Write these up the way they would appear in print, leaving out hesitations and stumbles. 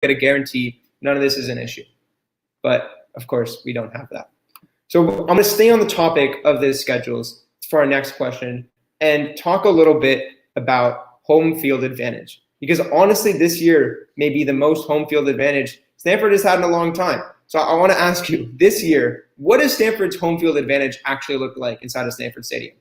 get a guarantee none of this is an issue. But, of course, we don't have that. So I'm going to stay on the topic of the schedules for our next question and talk a little bit about home field advantage. Because honestly, this year may be the most home field advantage Stanford has had in a long time. So I want to ask you, this year, what does Stanford's home field advantage actually look like inside of Stanford Stadium?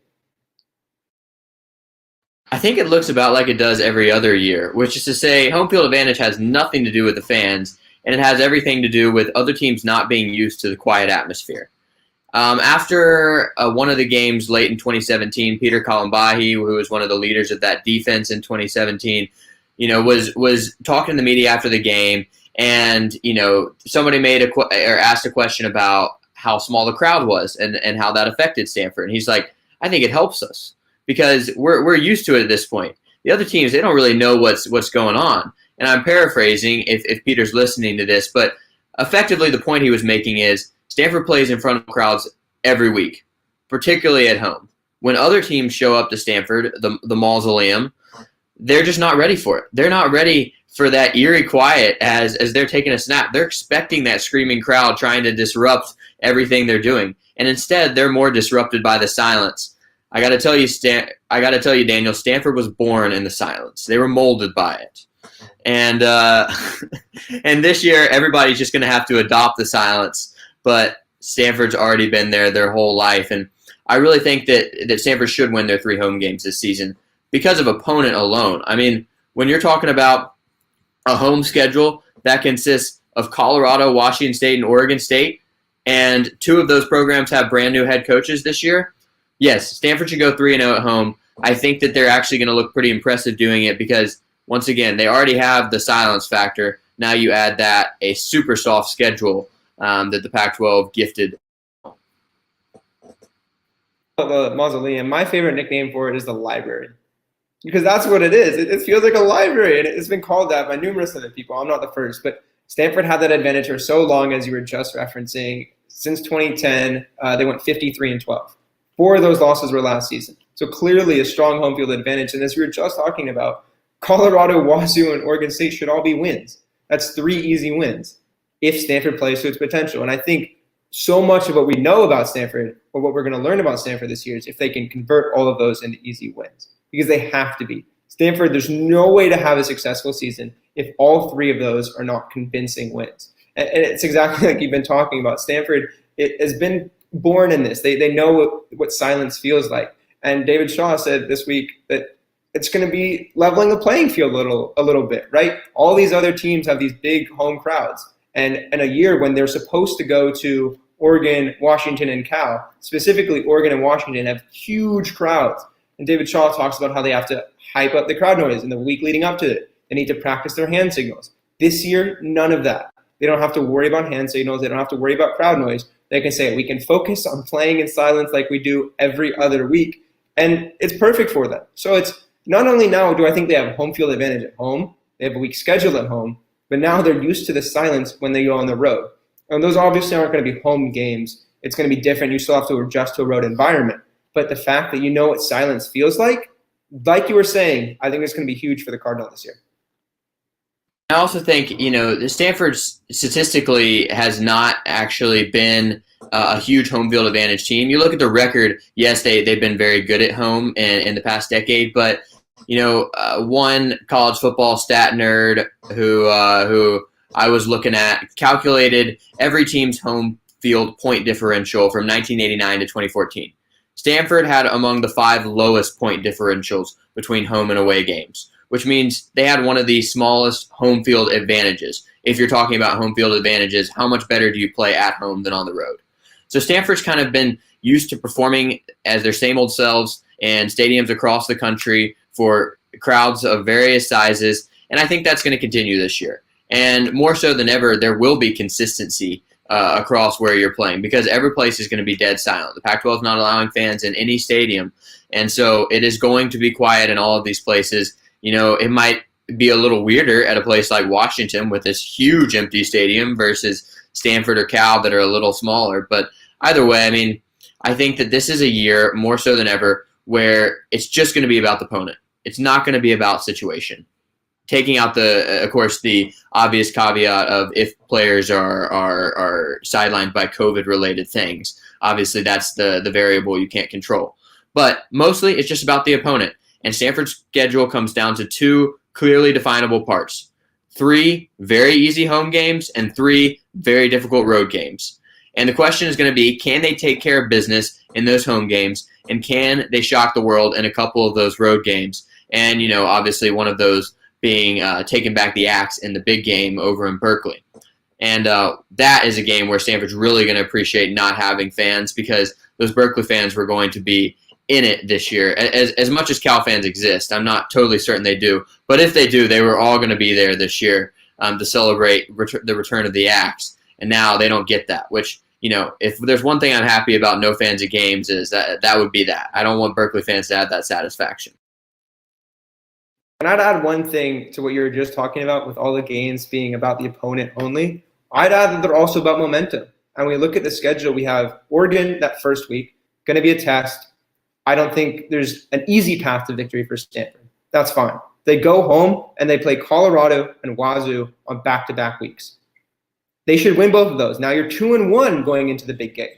I think it looks about like it does every other year, which is to say home field advantage has nothing to do with the fans, and it has everything to do with other teams not being used to the quiet atmosphere. After one of the games late in 2017, Peter Kalambahi, who was one of the leaders of that defense in 2017, was talking to the media after the game, and somebody asked a question about how small the crowd was and how that affected Stanford, and he's like, I think it helps us because we're used to it at this point. The other teams, they don't really know what's going on, and I'm paraphrasing if Peter's listening to this, but effectively the point he was making is Stanford plays in front of crowds every week, particularly at home. When other teams show up to Stanford, the Mausoleum, they're just not ready for it. They're not ready for that eerie quiet as they're taking a snap. They're expecting that screaming crowd trying to disrupt everything they're doing. And instead, they're more disrupted by the silence. I got to tell you, Daniel, Stanford was born in the silence. They were molded by it. And and this year, everybody's just going to have to adopt the silence. But Stanford's already been there their whole life. And I really think that Stanford should win their 3 home games this season because of opponent alone. I mean, when you're talking about a home schedule that consists of Colorado, Washington State, and Oregon State, and 2 of those programs have brand new head coaches this year, yes, Stanford should go 3-0 at home. I think that they're actually going to look pretty impressive doing it because, once again, they already have the silence factor. Now you add that a super soft schedule that the Pac-12 gifted. The Mausoleum, my favorite nickname for it is the library, because that's what it is. It feels like a library, and it's been called that by numerous other people. I'm not the first, but Stanford had that advantage for so long, as you were just referencing. Since 2010, they went 53-12. 4 of those losses were last season. So clearly a strong home field advantage. And as we were just talking about, Colorado, Wazoo, and Oregon State should all be wins. That's 3 easy wins if Stanford plays to its potential. And I think so much of what we know about Stanford, or what we're going to learn about Stanford this year, is if they can convert all of those into easy wins, because they have to be. Stanford, there's no way to have a successful season if all 3 of those are not convincing wins. And it's exactly like you've been talking about. Stanford, it has been born in this. They know what silence feels like. And David Shaw said this week that it's going to be leveling the playing field a little bit, right? All these other teams have these big home crowds. And in a year when they're supposed to go to Oregon, Washington, and Cal, specifically Oregon and Washington have huge crowds. And David Shaw talks about how they have to hype up the crowd noise in the week leading up to it. They need to practice their hand signals. This year, none of that. They don't have to worry about hand signals. They don't have to worry about crowd noise. They can say, we can focus on playing in silence like we do every other week. And it's perfect for them. So it's not only now do I think they have home field advantage at home, they have a weak schedule at home, but now they're used to the silence when they go on the road. And those obviously aren't going to be home games. It's going to be different. You still have to adjust to a road environment. But the fact that you know what silence feels like you were saying, I think it's going to be huge for the Cardinal this year. I also think, Stanford statistically has not actually been a huge home field advantage team. You look at the record, yes, they've been very good at home in the past decade, but one college football stat nerd who I was looking at calculated every team's home field point differential from 1989 to 2014. Stanford had among the 5 lowest point differentials between home and away games, which means they had one of the smallest home field advantages. If you're talking about home field advantages, how much better do you play at home than on the road? So Stanford's kind of been used to performing as their same old selves in stadiums across the country for crowds of various sizes, and I think that's going to continue this year. And more so than ever, there will be consistency across where you're playing, because every place is going to be dead silent. The Pac-12 is not allowing fans in any stadium, and so it is going to be quiet in all of these places. It might be a little weirder at a place like Washington with this huge empty stadium versus Stanford or Cal that are a little smaller. But either way, I think that this is a year more so than ever where it's just going to be about the opponent. It's not going to be about situation. taking out of course, the obvious caveat of if players are sidelined by COVID-related things. Obviously, that's the variable you can't control. But mostly, it's just about the opponent. And Stanford's schedule comes down to 2 clearly definable parts: 3 very easy home games and 3 very difficult road games. And the question is going to be, can they take care of business in those home games, and can they shock the world in a couple of those road games? And, obviously one of those being taking back the axe in the big game over in Berkeley. And that is a game where Stanford's really going to appreciate not having fans, because those Berkeley fans were going to be in it this year. As much as Cal fans exist, I'm not totally certain they do, but if they do, they were all going to be there this year to celebrate the return of the axe. And now they don't get that, which, if there's one thing I'm happy about no fans at games, is that would be that. I don't want Berkeley fans to have that satisfaction. And I'd add one thing to what you were just talking about, with all the games being about the opponent only. I'd add that they're also about momentum. And when we look at the schedule, we have Oregon that first week, going to be a test. I don't think there's an easy path to victory for Stanford. That's fine. They go home and they play Colorado and Wazoo on back-to-back weeks. They should win both of those. Now you're 2-1 going into the big game.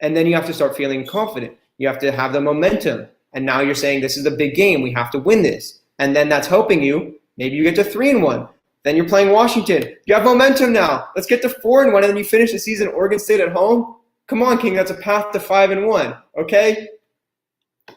And then you have to start feeling confident. You have to have the momentum. And now you're saying, this is a big game. We have to win this. And then that's helping you. Maybe you get to 3-1. Then you're playing Washington. You have momentum now. Let's get to 4-1, and then you finish the season Oregon State at home. Come on, King. That's a path to 5-1. Okay?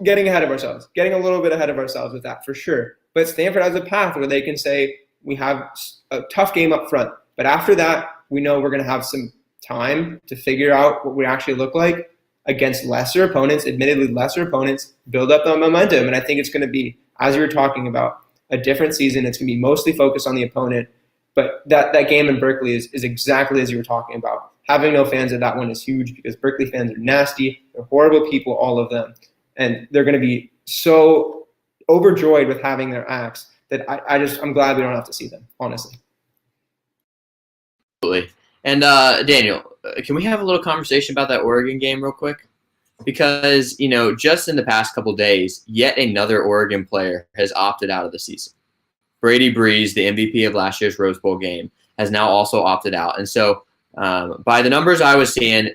Getting ahead of ourselves. Getting a little bit ahead of ourselves with that, for sure. But Stanford has a path where they can say, we have a tough game up front. But after that, we know we're going to have some time to figure out what we actually look like against lesser opponents, admittedly lesser opponents, build up the momentum. And I think it's going to be, as you were talking about, a different season. It's going to be mostly focused on the opponent. But that game in Berkeley is exactly as you were talking about. Having no fans at that one is huge, because Berkeley fans are nasty. They're horrible people, all of them. And they're going to be so overjoyed with having their axe that I'm glad we don't have to see them, honestly. Absolutely. And Daniel, can we have a little conversation about that Oregon game real quick? Because, just in the past couple days, yet another Oregon player has opted out of the season. Brady Breeze, the MVP of last year's Rose Bowl game, has now also opted out. And so by the numbers I was seeing,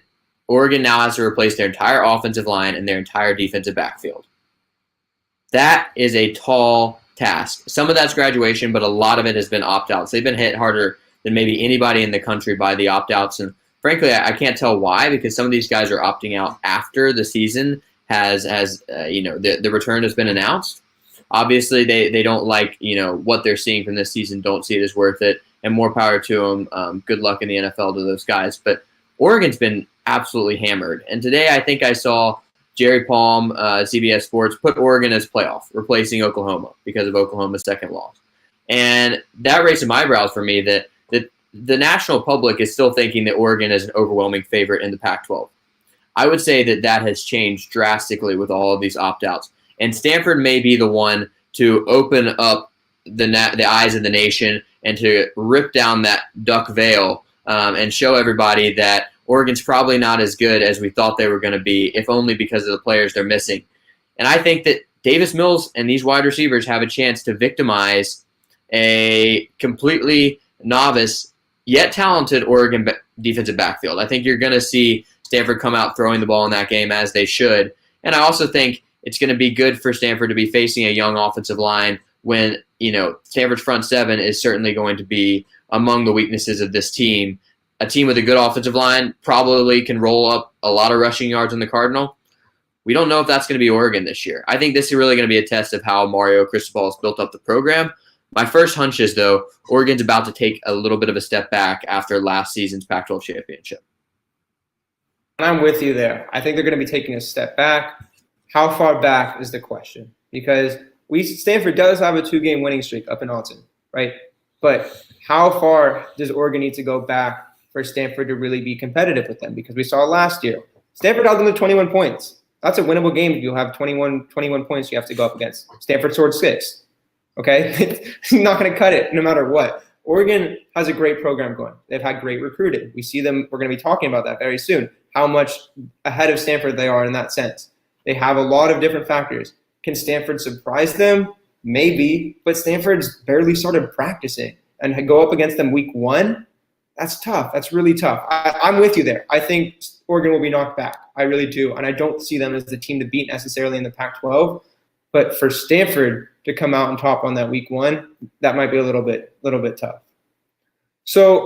Oregon now has to replace their entire offensive line and their entire defensive backfield. That is a tall task. Some of that's graduation, but a lot of it has been opt-outs. They've been hit harder than maybe anybody in the country by the opt-outs. And frankly, I can't tell why, because some of these guys are opting out after the season has the return has been announced. Obviously, they don't like, what they're seeing from this season, don't see it as worth it, and more power to them. Good luck in the NFL to those guys. But Oregon's been absolutely hammered. And today I think I saw Jerry Palm, CBS Sports, put Oregon as playoff, replacing Oklahoma because of Oklahoma's second loss. And that raised some eyebrows for me that the national public is still thinking that Oregon is an overwhelming favorite in the Pac-12. I would say that has changed drastically with all of these opt-outs. And Stanford may be the one to open up the eyes of the nation and to rip down that duck veil and show everybody that Oregon's probably not as good as we thought they were going to be, if only because of the players they're missing. And I think that Davis Mills and these wide receivers have a chance to victimize a completely novice yet talented Oregon defensive backfield. I think you're going to see Stanford come out throwing the ball in that game as they should. And I also think it's going to be good for Stanford to be facing a young offensive line when, Stanford's front seven is certainly going to be among the weaknesses of this team. A team with a good offensive line probably can roll up a lot of rushing yards on the Cardinal. We don't know if that's going to be Oregon this year. I think this is really going to be a test of how Mario Cristobal has built up the program. My first hunch is, though, Oregon's about to take a little bit of a step back after last season's Pac-12 championship. And I'm with you there. I think they're going to be taking a step back. How far back is the question? Because Stanford does have a 2-game winning streak up in Austin, right? But how far does Oregon need to go back for Stanford to really be competitive with them? Because we saw last year, Stanford held them to 21 points. That's a winnable game. If you have 21 points you have to go up against. Stanford scored 6. Okay? It's not going to cut it no matter what. Oregon has a great program going. They've had great recruiting. We see them. We're going to be talking about that very soon, how much ahead of Stanford they are in that sense. They have a lot of different factors. Can Stanford surprise them? Maybe, but Stanford's barely started practicing, and go up against them week 1. That's tough. That's really tough. I'm with you there. I think Oregon will be knocked back. I really do, and I don't see them as the team to beat necessarily in the Pac-12. But for Stanford to come out on top on that week 1, that might be a little bit tough. So